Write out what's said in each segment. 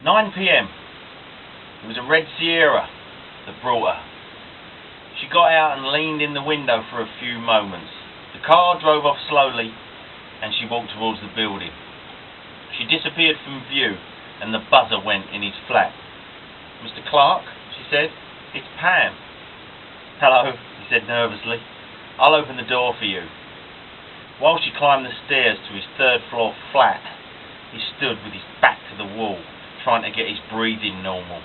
9 p.m. It was a red Sierra that brought her. She got out and leaned in the window for a few moments. The car drove off slowly and she walked towards the building. She disappeared from view and the buzzer went in his flat. "Mr. Clark," she said, "it's Pam." "Hello," he said nervously. "I'll open the door for you." While she climbed the stairs to his third-floor flat, he stood with his back to the wall, trying to get his breathing normal.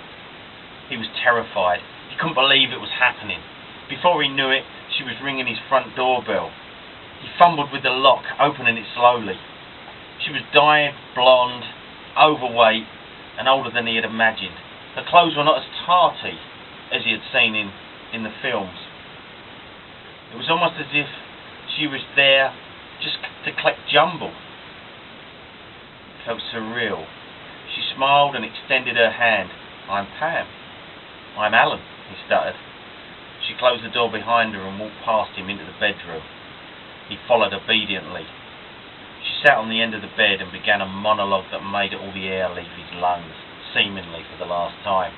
He was terrified. He couldn't believe it was happening. Before he knew it, she was ringing his front doorbell. He fumbled with the lock, opening it slowly. She was dyed, blonde, overweight, and older than he had imagined. Her clothes were not as tarty as he had seen in the films. It was almost as if she was there just to collect jumble. It felt surreal. She smiled and extended her hand. "I'm Pam." "I'm Alan," he stuttered. She closed the door behind her and walked past him into the bedroom. He followed obediently. She sat on the end of the bed and began a monologue that made all the air leave his lungs, seemingly for the last time.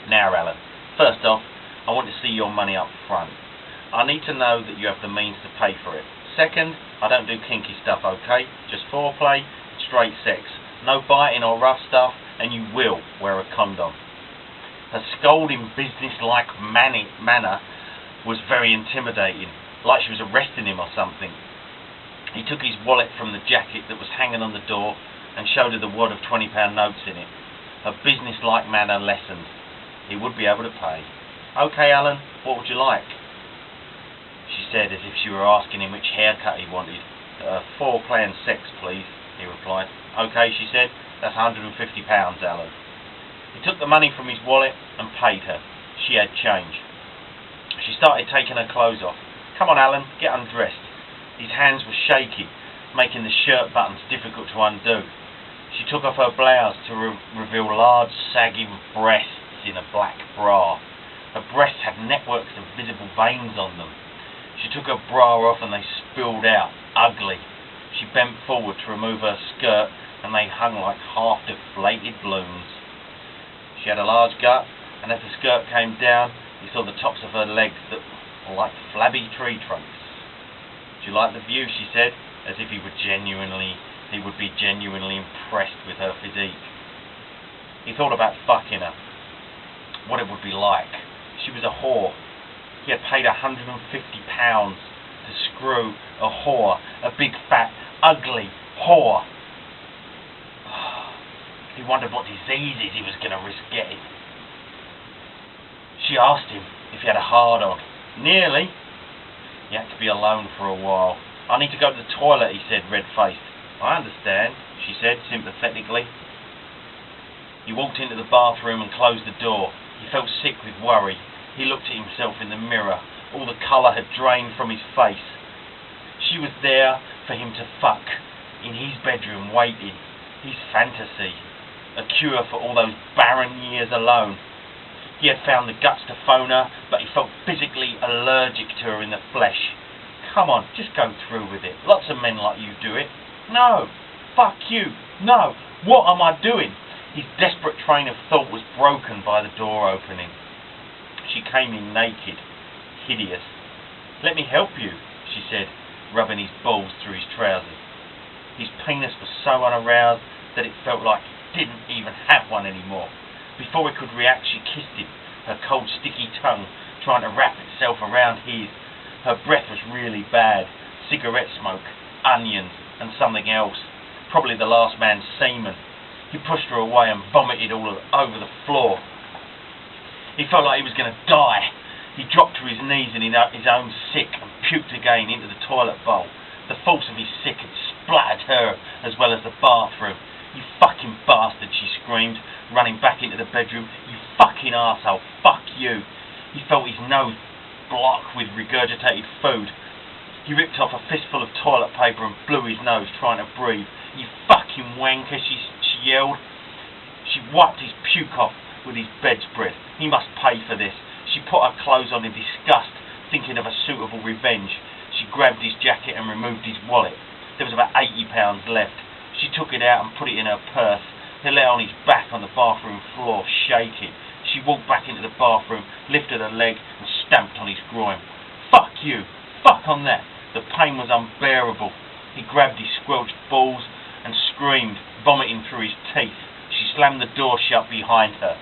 "Now, Alan, first off, I want to see your money up front. I need to know that you have the means to pay for it. Second, I don't do kinky stuff, okay? Just foreplay, straight sex. No biting or rough stuff, and you will wear a condom." Her scolding, business-like manner was very intimidating, like she was arresting him or something. He took his wallet from the jacket that was hanging on the door and showed her the wad of £20 notes in it. Her business-like manner lessened. He would be able to pay. "Okay, Alan, what would you like?" She said, as if she were asking him which haircut he wanted. "Foreplay and sex, please," he replied. "Okay," she said, "that's £150, Alan." He took the money from his wallet and paid her. She had change. She started taking her clothes off. "Come on, Alan, get undressed." His hands were shaky, making the shirt buttons difficult to undo. She took off her blouse to reveal large, sagging breasts in a black bra. Her breasts had networks of visible veins on them. She took her bra off and they spilled out, ugly. She bent forward to remove her skirt and they hung like half-deflated blooms. She had a large gut, and as the skirt came down, you saw the tops of her legs that were like flabby tree trunks. "Do you like the view?" she said, as if he would be genuinely impressed with her physique. He thought about fucking her, what it would be like. She was a whore. He had paid £150 to screw a whore, a big, fat, ugly whore. He wondered what diseases he was going to risk getting. She asked him if he had a hard-on. "Nearly." He had to be alone for a while. "I need to go to the toilet," he said, red-faced. "I understand," she said, sympathetically. He walked into the bathroom and closed the door. He felt sick with worry. He looked at himself in the mirror. All the colour had drained from his face. She was there for him to fuck, in his bedroom, waiting. His fantasy. A cure for all those barren years alone. He had found the guts to phone her, but he felt physically allergic to her in the flesh. "Come on, just go through with it. Lots of men like you do it." "No, fuck you, no, what am I doing?" His desperate train of thought was broken by the door opening. She came in naked, hideous. "Let me help you," she said, rubbing his balls through his trousers. His penis was so unaroused that it felt like he didn't even have one anymore. Before he could react, she kissed him, her cold, sticky tongue trying to wrap itself around his. Her breath was really bad. Cigarette smoke, onions, and something else. Probably the last man's semen. He pushed her away and vomited all over the floor. He felt like he was going to die. He dropped to his knees in his own sick and puked again into the toilet bowl. The force of his sick had splattered her as well as the bathroom. "You fucking bastard," she screamed, running back into the bedroom. "You fucking arsehole, fuck you." He felt his nose block with regurgitated food. He ripped off a fistful of toilet paper and blew his nose, trying to breathe. "You fucking wanker," she yelled. She wiped his puke off with his bedspread. He must pay for this. She put her clothes on in disgust, thinking of a suitable revenge. She grabbed his jacket and removed his wallet. There was about £80 left. She took it out and put it in her purse. He lay on his back on the bathroom floor, shaking. She walked back into the bathroom, lifted her leg, and stamped on his groin. "Fuck you! Fuck on that!" The pain was unbearable. He grabbed his squelched balls and screamed, vomiting through his teeth. She slammed the door shut behind her.